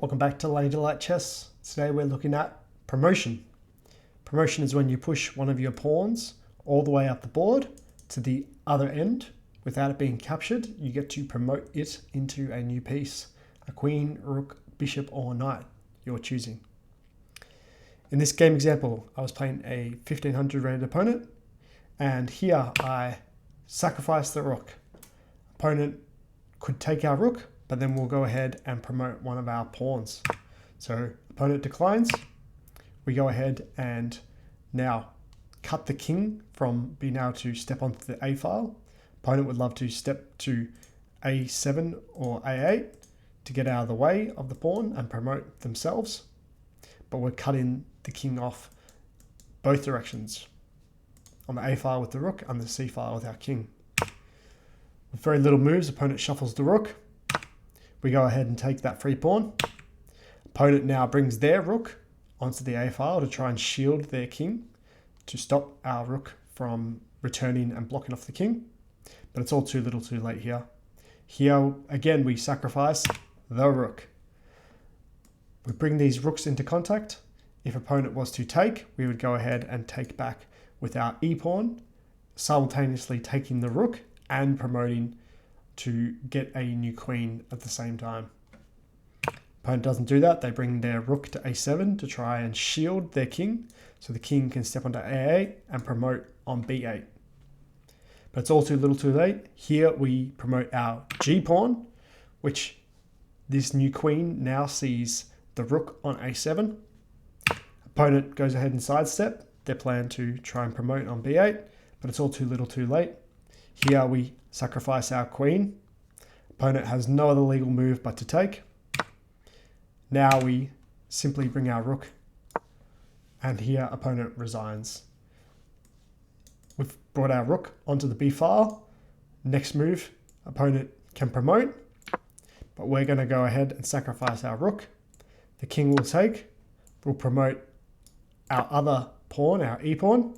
Welcome back to Ladylite Chess. Today we're looking at promotion. Promotion is when you push one of your pawns all the way up the board to the other end without it being captured. You get to promote it into a new piece, a queen, rook, bishop, or knight, you're choosing. In this game example, I was playing a 1500 rated opponent, and here I sacrifice the rook. Opponent could take our rook, but then we'll go ahead and promote one of our pawns. So opponent declines. We go ahead and now cut the king from being able to step onto the A file. Opponent would love to step to A7 or A8 to get out of the way of the pawn and promote themselves. But we're cutting the king off both directions, on the A file with the rook and the C file with our king. With very little moves, opponent shuffles the rook. We go ahead and take that free pawn. Opponent now brings their rook onto the A file to try and shield their king to stop our rook from returning and blocking off the king. But it's all too little too late here. Here, again, we sacrifice the rook. We bring these rooks into contact. If opponent was to take, we would go ahead and take back with our e-pawn, simultaneously taking the rook and promoting to get a new queen at the same time. Opponent doesn't do that. They bring their rook to A7 to try and shield their king, so the king can step onto A8 and promote on B8. But it's all too little too late. Here we promote our G-pawn, which this new queen now sees the rook on A7. Opponent goes ahead and sidestep their plan to try and promote on B8, but it's all too little too late. Here we sacrifice our queen. Opponent has no other legal move but to take. Now we simply bring our rook, and here opponent resigns. We've brought our rook onto the B file. Next move, opponent can promote, but we're going to go ahead and sacrifice our rook. The king will take. We'll promote our other pawn, our e-pawn.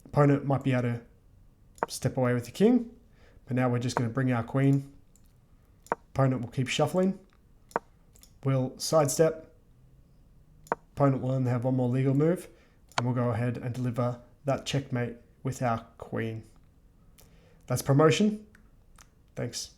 Opponent might be able to step away with the king, but now we're just going to bring our queen. Opponent will keep shuffling. We'll sidestep. Opponent will only have one more legal move, and we'll go ahead and deliver that checkmate with our queen. That's promotion. Thanks.